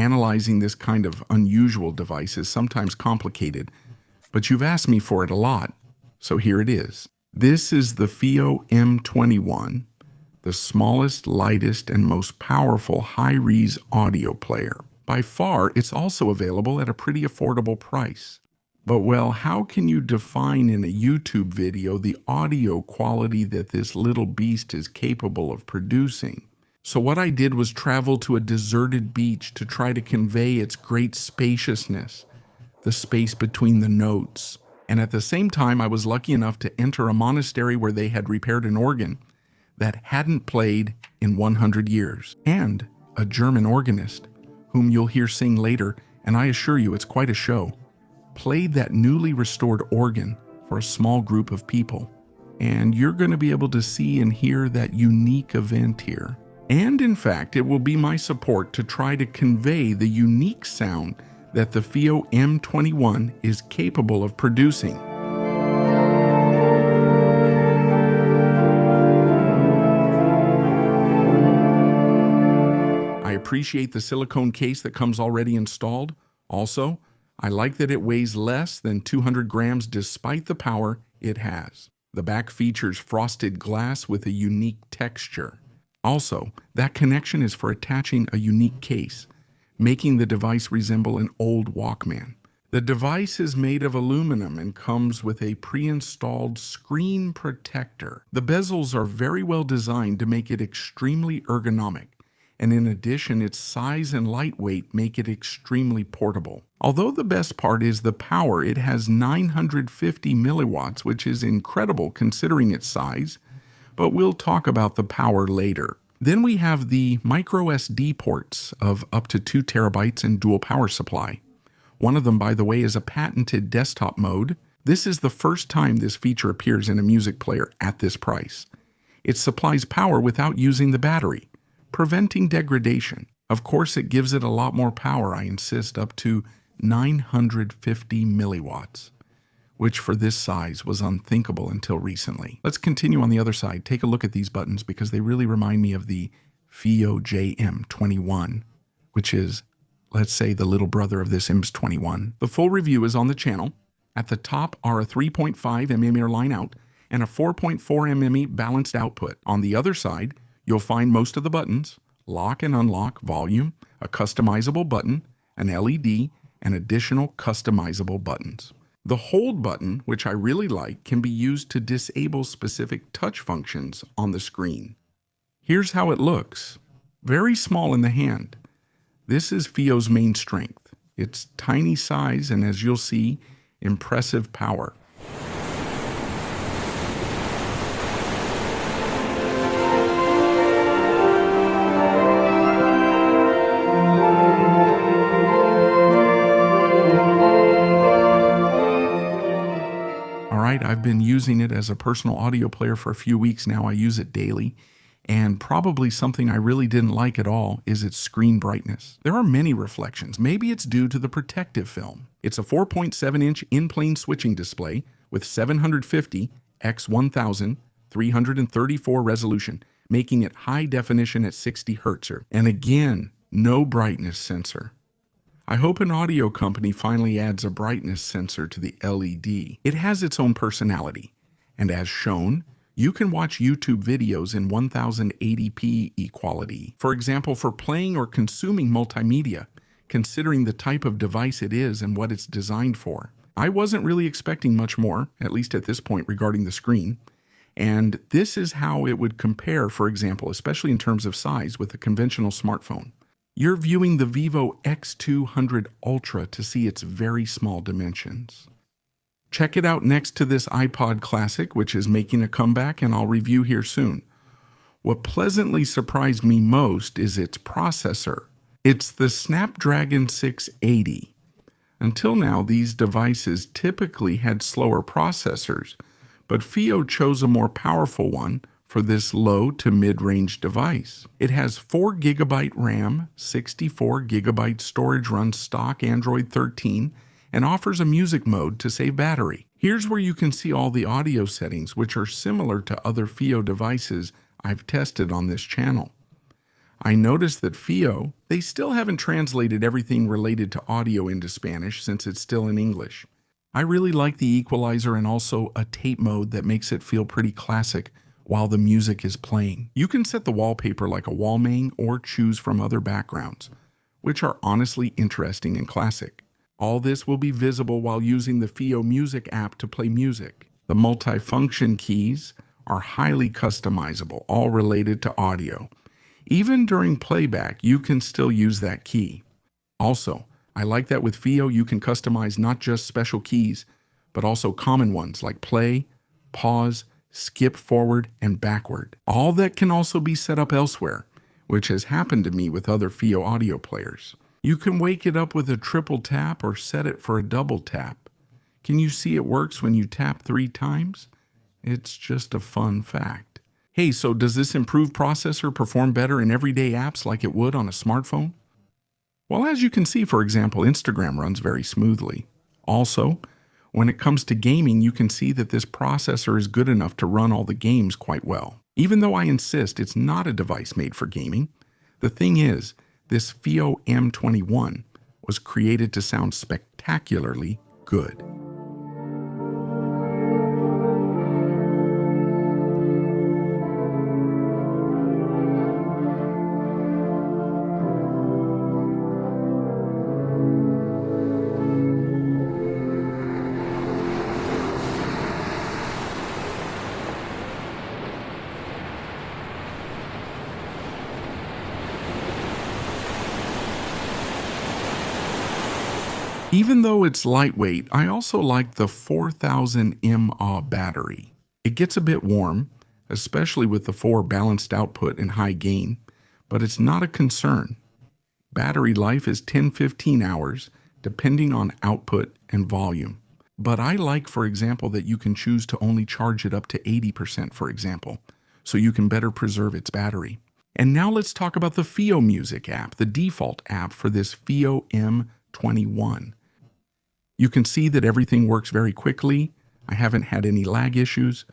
Analyzing this kind of unusual device is sometimes complicated, but you've asked me for it a lot, so here it is. This is the FiiO M21, the smallest, lightest, and most powerful high-res audio player. By far, it's also available at a pretty affordable price. But well, how can you define in a YouTube video the audio quality that this little beast is capable of producing? So what I did was travel to a deserted beach to try to convey its great spaciousness, the space between the notes. And at the same time, I was lucky enough to enter a monastery where they had repaired an organ that hadn't played in 100 years. And a German organist, whom you'll hear sing later, and I assure you it's quite a show, played that newly restored organ for a small group of people. And you're going to be able to see and hear that unique event here. And in fact, it will be my support to try to convey the unique sound that the FiiO M21 is capable of producing. I appreciate the silicone case that comes already installed. Also, I like that it weighs less than 200 grams despite the power it has. The back features frosted glass with a unique texture. Also, that connection is for attaching a unique case, making the device resemble an old Walkman. The device is made of aluminum and comes with a pre-installed screen protector. The bezels are very well designed to make it extremely ergonomic, and in addition, its size and lightweight make it extremely portable. Although the best part is the power, it has 950 milliwatts, which is incredible considering its size, but we'll talk about the power later. Then we have the micro SD ports of up to 2 terabytes and dual power supply. One of them, by the way, is a patented desktop mode. This is the first time this feature appears in a music player at this price. It supplies power without using the battery, preventing degradation. Of course, it gives it a lot more power, I insist, up to 950 milliwatts. Which for this size was unthinkable until recently. Let's continue on the other side. Take a look at these buttons because they really remind me of the FiiO JM21, which is, let's say, the little brother of this M21. The full review is on the channel. At the top are a 3.5 mm line out and a 4.4 mm balanced output. On the other side, you'll find most of the buttons, lock and unlock, volume, a customizable button, an LED, and additional customizable buttons. The hold button, which I really like, can be used to disable specific touch functions on the screen. Here's how it looks. Very small in the hand. This is FiiO's main strength. Its tiny size and, as you'll see, impressive power. I've been using it as a personal audio player for a few weeks now. I use it daily, and probably something I really didn't like at all is its screen brightness. There are many reflections. Maybe it's due to the protective film. It's a 4.7-inch in-plane switching display with 750 x 1334 resolution, making it high definition at 60 Hz. And again, no brightness sensor. I hope an audio company finally adds a brightness sensor to the LED. It has its own personality, and as shown, you can watch YouTube videos in 1080p equality. For example, for playing or consuming multimedia, considering the type of device it is and what it's designed for. I wasn't really expecting much more, at least at this point regarding the screen, and this is how it would compare, for example, especially in terms of size with a conventional smartphone. You're viewing the Vivo X200 Ultra to see its very small dimensions. Check it out next to this iPod Classic, which is making a comeback, and I'll review here soon. What pleasantly surprised me most is its processor. It's the Snapdragon 680. Until now, these devices typically had slower processors, but FiiO chose a more powerful one for this low to mid-range device. It has 4 GB RAM, 64 GB storage, runs stock Android 13, and offers a music mode to save battery. Here's where you can see all the audio settings, which are similar to other FiiO devices I've tested on this channel. I noticed that FiiO, they still haven't translated everything related to audio into Spanish since it's still in English. I really like the equalizer and also a tape mode that makes it feel pretty classic while the music is playing. You can set the wallpaper like a wall main or choose from other backgrounds, which are honestly interesting and classic. All this will be visible while using the FiiO Music app to play music. The multifunction keys are highly customizable, all related to audio. Even during playback, you can still use that key. Also, I like that with FiiO you can customize not just special keys, but also common ones like play, pause, skip forward, and backward. All that can also be set up elsewhere, which has happened to me with other FiiO audio players. You can wake it up with a triple tap or set it for a double tap. Can you see it works when you tap 3 times? It's just a fun fact. Hey, so does this improved processor perform better in everyday apps like it would on a smartphone? Well, as you can see, for example, Instagram runs very smoothly. Also, when it comes to gaming, you can see that this processor is good enough to run all the games quite well. Even though I insist it's not a device made for gaming, the thing is, this FiiO M21 was created to sound spectacularly good. Even though it's lightweight, I also like the 4000 mAh battery. It gets a bit warm, especially with the 4 balanced output and high gain, but it's not a concern. Battery life is 10-15 hours, depending on output and volume. But I like, for example, that you can choose to only charge it up to 80%, for example, so you can better preserve its battery. And now let's talk about the FiiO Music app, the default app for this FiiO M21. You can see that everything works very quickly. I haven't had any lag issues,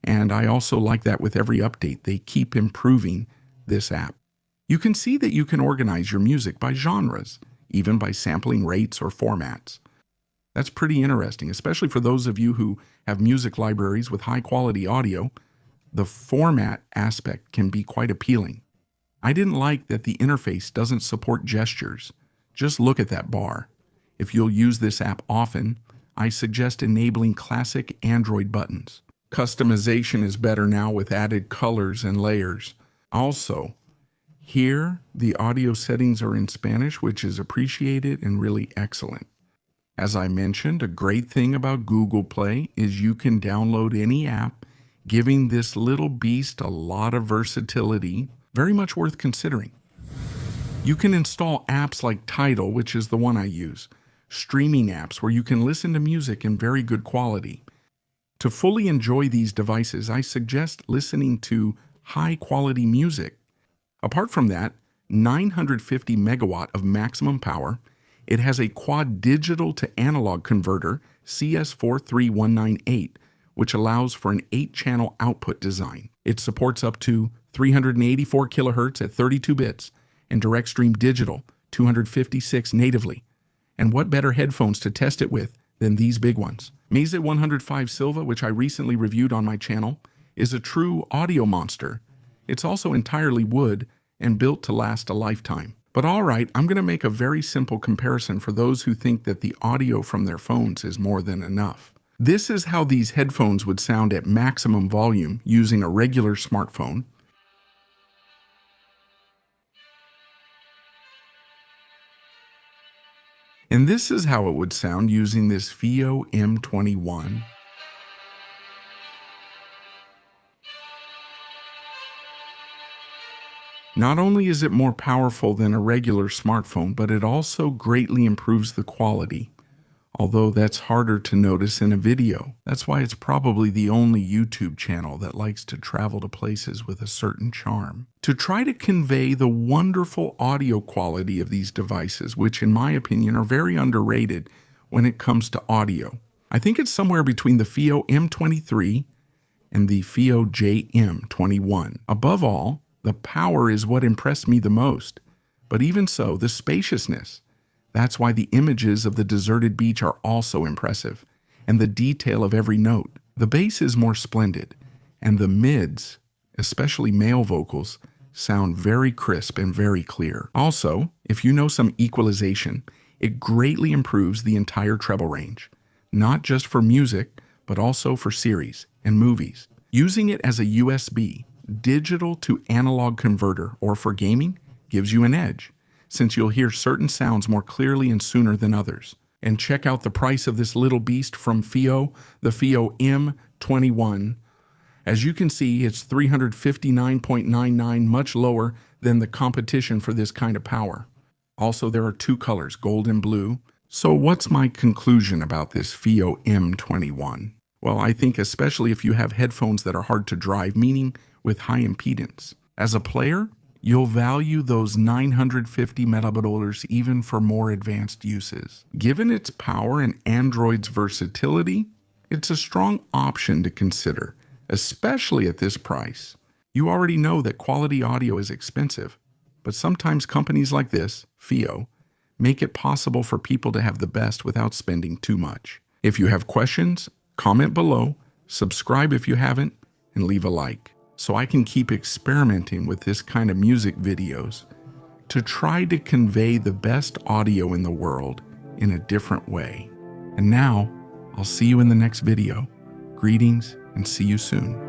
and I also like that with every update, they keep improving this app. You can see that you can organize your music by genres, even by sampling rates or formats. That's pretty interesting, especially for those of you who have music libraries with high-quality audio. The format aspect can be quite appealing. I didn't like that the interface doesn't support gestures. Just look at that bar. If you'll use this app often, I suggest enabling classic Android buttons. Customization is better now with added colors and layers. Also, here the audio settings are in Spanish, which is appreciated and really excellent. As I mentioned, a great thing about Google Play is you can download any app, giving this little beast a lot of versatility, very much worth considering. You can install apps like Tidal, which is the one I use, streaming apps where you can listen to music in very good quality. To fully enjoy these devices, I suggest listening to high-quality music. Apart from that, 950 megawatt of maximum power, it has a quad digital to analog converter, CS43198, which allows for an 8-channel output design. It supports up to 384 kilohertz at 32 bits and direct stream digital, 256 natively. And what better headphones to test it with than these big ones? Meze 105 Silva, which I recently reviewed on my channel, is a true audio monster. It's also entirely wood and built to last a lifetime. But all right, I'm going to make a very simple comparison for those who think that the audio from their phones is more than enough. This is how these headphones would sound at maximum volume using a regular smartphone. And this is how it would sound using this FiiO M21. Not only is it more powerful than a regular smartphone, but it also greatly improves the quality. Although that's harder to notice in a video. That's why it's probably the only YouTube channel that likes to travel to places with a certain charm. To try to convey the wonderful audio quality of these devices, which in my opinion are very underrated when it comes to audio, I think it's somewhere between the FiiO M23 and the FiiO JM21. Above all, The power is what impressed me the most. But even so, the spaciousness. That's why the images of the deserted beach are also impressive, and the detail of every note. The bass is more splendid, and the mids, especially male vocals, sound very crisp and very clear. Also, if you know some equalization, it greatly improves the entire treble range, not just for music, but also for series and movies. Using it as a USB, digital to analog converter, or for gaming, gives you an edge, since you'll hear certain sounds more clearly and sooner than others. And check out the price of this little beast from FiiO, the FiiO M21. As you can see, it's $359.99, much lower than the competition for this kind of power. Also, there are two colors, gold and blue. So what's my conclusion about this FiiO M21? Well, I think especially if you have headphones that are hard to drive, meaning with high impedance. As a player, you'll value those 950 megabaud even for more advanced uses. Given its power and Android's versatility, it's a strong option to consider, especially at this price. You already know that quality audio is expensive, but sometimes companies like this, FiiO, make it possible for people to have the best without spending too much. If you have questions, comment below, subscribe if you haven't, and leave a like, so I can keep experimenting with this kind of music videos to try to convey the best audio in the world in a different way. And now, I'll see you in the next video. Greetings and see you soon.